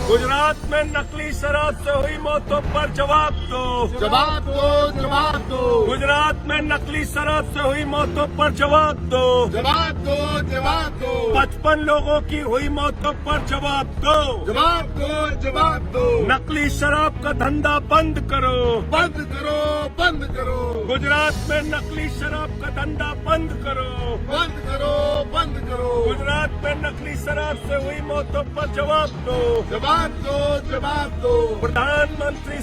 गुजरात में नकली शराब से हुई मौतों पर जवाब दो। जवाब दो, जवाब दो, गुजरात में नकली शराब से हुई मौतों पर जवाब दो। जवाब दो, जवाब दो, 55 लोगों की हुई मौतों पर जवाब दो। जवाब दो, जवाब दो, नकली शराब का धंधा बंद करो। बंद करो, बंद करो, गुजरात में नकली शराब का धंधा बंद करो। बंद करो, बंद करो, गुजरात में नकली शराब से हुई मौतों पर जवाब दो। जवाब दो, जवाब दो। प्रधानमंत्री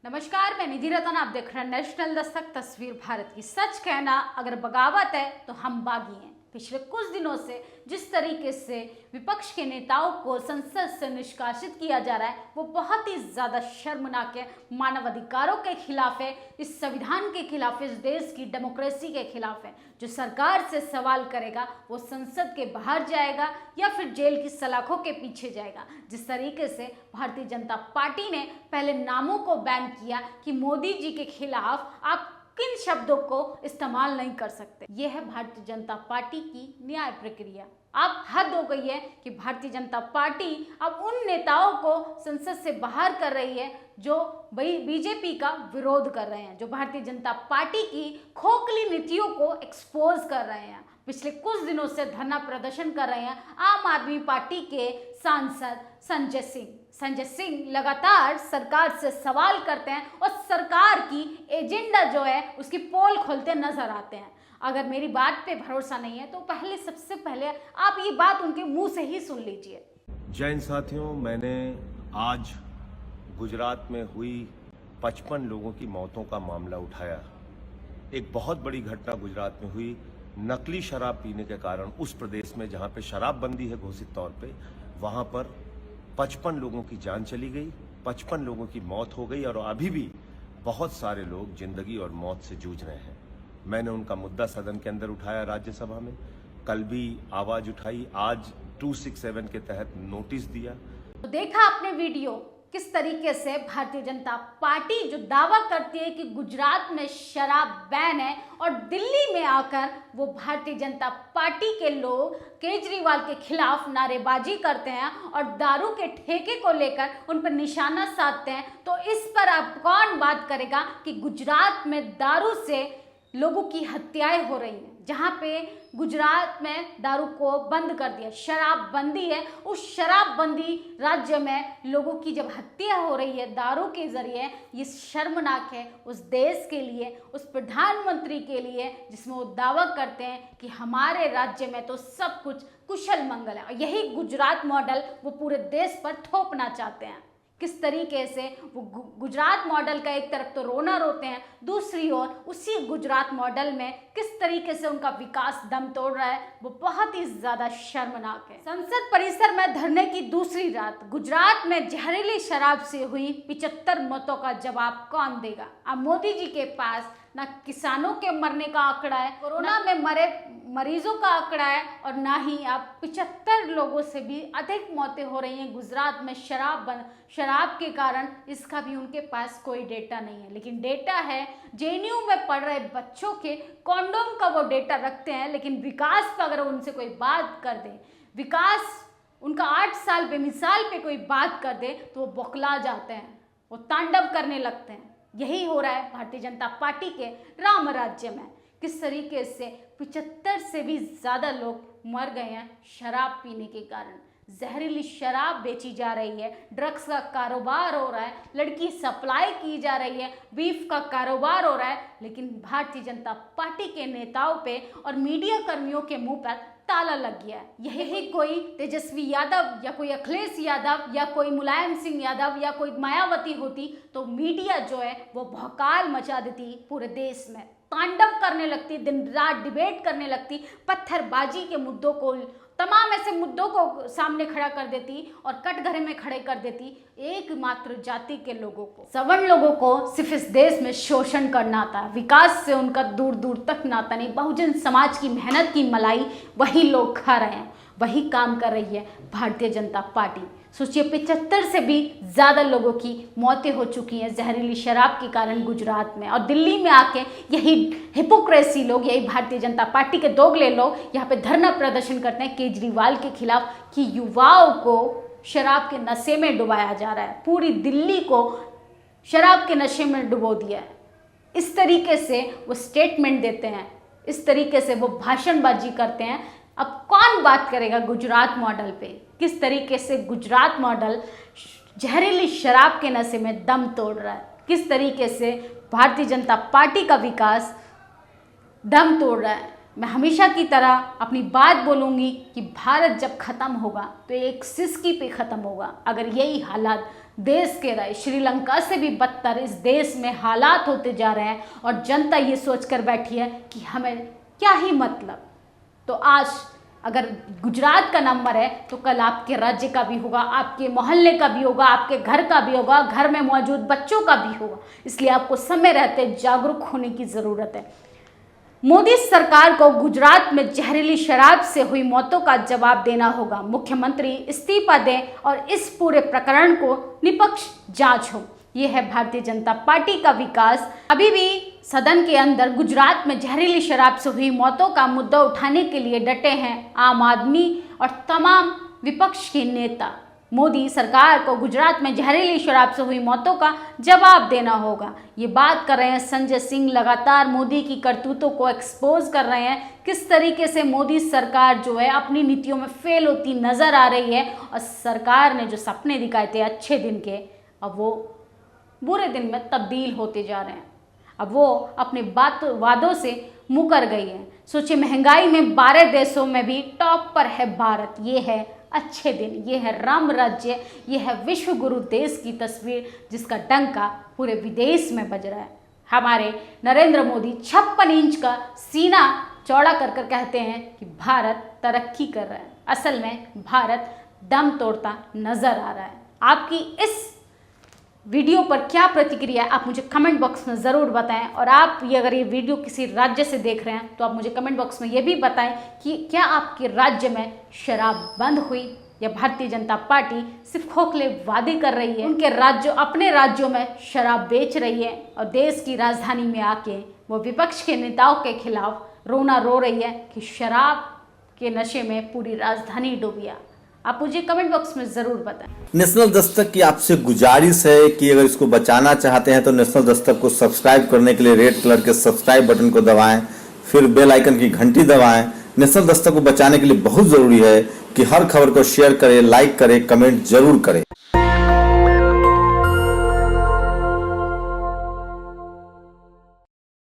नमस्कार, मैं निधि रतन, आप देख रहे हैं नेशनल दस्तक तस्वीर भारत की। सच कहना अगर बगावत है तो हम बागी हैं। पिछले कुछ दिनों से जिस तरीके से विपक्ष के नेताओं को संसद से निष्कासित किया जा रहा है वो बहुत ही ज़्यादा शर्मनाक है। मानवाधिकारों के खिलाफ है, इस संविधान के खिलाफ है, इस देश की डेमोक्रेसी के खिलाफ है। जो सरकार से सवाल करेगा वो संसद के बाहर जाएगा या फिर जेल की सलाखों के पीछे जाएगा। जिस तरीके से भारतीय जनता पार्टी ने पहले नामों को बैन किया कि मोदी जी के खिलाफ आप किन शब्दों को इस्तेमाल नहीं कर सकते। यह है भारतीय जनता पार्टी की न्याय प्रक्रिया। अब हद हो गई है कि भारतीय जनता पार्टी अब उन नेताओं को संसद से बाहर कर रही है जो बीजेपी का विरोध कर रहे हैं, जो भारतीय जनता पार्टी की खोखली नीतियों को एक्सपोज कर रहे हैं। पिछले कुछ दिनों से धरना प्रदर्शन कर रहे हैं आम आदमी पार्टी के सांसद संजय सिंह लगातार सरकार से सवाल करते हैं और सरकार की एजेंडा जो है उसकी पोल खोलते नजर आते हैं। अगर मेरी बात पे भरोसा नहीं है तो सबसे पहले आप ये बात उनके मुंह से ही सुन लीजिए। जय हिंद साथियों, मैंने आज गुजरात में हुई 55 लोगों की मौतों का मामला उठाया। एक बहुत बड़ी घटना गुजरात में हुई। नकली शराब पीने के कारण उस प्रदेश में जहां पे शराबबंदी है घोषित तौर पे, वहां पर 55 लोगों की जान चली गई, 55 लोगों की मौत हो गई और अभी भी बहुत सारे लोग जिंदगी और मौत से जूझ रहे हैं। मैंने उनका मुद्दा सदन के अंदर उठाया, राज्यसभा में कल भी आवाज उठाई, आज 267 के तहत नोटिस दिया। तो देखा आपने वीडियो किस तरीके से भारतीय जनता पार्टी जो दावा करती है कि गुजरात में शराब बैन है और दिल्ली में आकर वो भारतीय जनता पार्टी के लोग केजरीवाल के खिलाफ नारेबाजी करते हैं और दारू के ठेके को लेकर उन पर निशाना साधते हैं। तो इस पर अब कौन बात करेगा कि गुजरात में दारू से लोगों की हत्याएं हो रही हैं। जहां पे गुजरात में दारू को बंद कर दिया, शराब बंदी है, उस शराब बंदी राज्य में लोगों की जब हत्या हो रही है दारू के जरिए, ये शर्मनाक है उस देश के लिए, उस प्रधानमंत्री के लिए जिसमें वो दावा करते हैं कि हमारे राज्य में तो सब कुछ कुशल मंगल है। और यही गुजरात मॉडल वो पूरे देश पर थोपना चाहते हैं। किस तरीके से वो गुजरात मॉडल का एक तरफ तो रोना रोते हैं, दूसरी ओर उसी गुजरात मॉडल में किस तरीके से उनका विकास दम तोड़ रहा है वो बहुत ही ज्यादा शर्मनाक है। संसद परिसर में धरने की दूसरी रात गुजरात में जहरीली शराब से हुई 75 मौतों का जवाब कौन देगा। अब मोदी जी के पास ना किसानों के मरने का आंकड़ा है, कोरोना में मरे मरीजों का आंकड़ा है, और ना ही अब 75 लोगों से भी अधिक मौतें हो रही हैं गुजरात में शराब के कारण। इसका भी उनके पास कोई डेटा नहीं है, लेकिन डेटा है जेएनयू में पढ़ रहे बच्चों के कॉन्डोम का वो डेटा रखते हैं। लेकिन विकास पर अगर उनसे कोई बात कर दे, विकास उनका 8 साल बेमिसाल पे कोई बात कर दे तो वो बौखला जाते हैं, वो तांडव करने लगते हैं। यही हो रहा है भारतीय जनता पार्टी के राम राज्य में। किस तरीके से 75 से भी ज़्यादा लोग मर गए हैं शराब पीने के कारण। जहरीली शराब बेची जा रही है, ड्रग्स का कारोबार हो रहा है, लड़की सप्लाई की जा रही है, बीफ का कारोबार हो रहा है। लेकिन भारतीय जनता पार्टी के नेताओं पे और मीडिया कर्मियों के मुंह पर ताला लग गया है। यही कोई तेजस्वी यादव या कोई अखिलेश यादव या कोई मुलायम सिंह यादव या कोई मायावती होती तो मीडिया जो है वो भौकाल मचा देती, पूरे देश में तांडव करने लगती, दिन रात डिबेट करने लगती, पत्थरबाजी के मुद्दों को, तमाम ऐसे मुद्दों को सामने खड़ा कर देती और कटघरे में खड़े कर देती एकमात्र जाति के लोगों को। सवर्ण लोगों को सिर्फ इस देश में शोषण करना आता है, विकास से उनका दूर दूर तक नाता नहीं। बहुजन समाज की मेहनत की मलाई वही लोग खा रहे हैं, वही काम कर रही है भारतीय जनता पार्टी। सोचिए 75 से भी ज़्यादा लोगों की मौतें हो चुकी हैं जहरीली शराब के कारण गुजरात में। और दिल्ली में आके यही हिपोक्रेसी लोग, यही भारतीय जनता पार्टी के दोगले लोग यहाँ पे धरना प्रदर्शन करते हैं केजरीवाल के खिलाफ कि युवाओं को शराब के नशे में डुबाया जा रहा है, पूरी दिल्ली को शराब के नशे में डुबो दिया है। इस तरीके से वो स्टेटमेंट देते हैं, इस तरीके से वो भाषणबाजी करते हैं। अब कौन बात करेगा गुजरात मॉडल पे? किस तरीके से गुजरात मॉडल जहरीली शराब के नशे में दम तोड़ रहा है, किस तरीके से भारतीय जनता पार्टी का विकास दम तोड़ रहा है। मैं हमेशा की तरह अपनी बात बोलूँगी कि भारत जब ख़त्म होगा तो एक सिसकी पे ख़त्म होगा। अगर यही हालात देश के रहे, श्रीलंका से भी बदतर इस देश में हालात होते जा रहे हैं और जनता ये सोच कर बैठी है कि हमें क्या ही मतलब, तो आज अगर गुजरात का नंबर है तो कल आपके राज्य का भी होगा, आपके मोहल्ले का भी होगा, आपके घर का भी होगा, घर में मौजूद बच्चों का भी होगा। इसलिए आपको समय रहते जागरूक होने की ज़रूरत है। मोदी सरकार को गुजरात में जहरीली शराब से हुई मौतों का जवाब देना होगा। मुख्यमंत्री इस्तीफा दें और इस पूरे प्रकरण को निष्पक्ष जांच हो। ये है भारतीय जनता पार्टी का विकास। अभी भी सदन के अंदर गुजरात में जहरीली शराब से हुई मौतों का मुद्दा उठाने के लिए डटे हैं आम आदमी और तमाम विपक्ष के नेता। मोदी सरकार को गुजरात में जहरीली शराब से हुई मौतों का जवाब देना होगा। ये बात कर रहे हैं संजय सिंह, लगातार मोदी की करतूतों को एक्सपोज कर रहे हैं, किस तरीके से मोदी सरकार जो है अपनी नीतियों में फेल होती नजर आ रही है और सरकार ने जो सपने दिखाए थे अच्छे दिन के, अब वो बुरे दिन में तब्दील होते जा रहे हैं। अब वो अपने वादों से मुकर गई है। सोचिए, महंगाई में 12 देशों में भी टॉप पर है भारत। ये है अच्छे दिन, ये है राम राज्य, ये है विश्व गुरु देश की तस्वीर जिसका डंका पूरे विदेश में बज रहा है। हमारे नरेंद्र मोदी 56 इंच का सीना चौड़ा कर कर कहते हैं कि भारत तरक्की कर रहा है। असल में भारत दम तोड़ता नजर आ रहा है। आपकी इस वीडियो पर क्या प्रतिक्रिया है आप मुझे कमेंट बॉक्स में ज़रूर बताएं। और आप ये अगर ये वीडियो किसी राज्य से देख रहे हैं तो आप मुझे कमेंट बॉक्स में ये भी बताएं कि क्या आपके राज्य में शराब बंद हुई या भारतीय जनता पार्टी सिर्फ खोखले वादे कर रही है। उनके राज्यों, अपने राज्यों में शराब बेच रही है और देश की राजधानी में आके वो विपक्ष के नेताओं के खिलाफ रोना रो रही है कि शराब के नशे में पूरी राजधानी डूब गया। आप मुझे कमेंट बॉक्स में जरूर बताएं। नेशनल दस्तक की आपसे गुजारिश है कि अगर इसको बचाना चाहते हैं तो नेशनल दस्तक को सब्सक्राइब करने के लिए रेड कलर के सब्सक्राइब बटन को दबाएं, फिर बेल आइकन की घंटी दबाएं। नेशनल दस्तक को बचाने के लिए बहुत जरूरी है कि हर खबर को शेयर करें, लाइक करें, कमेंट जरूर करें।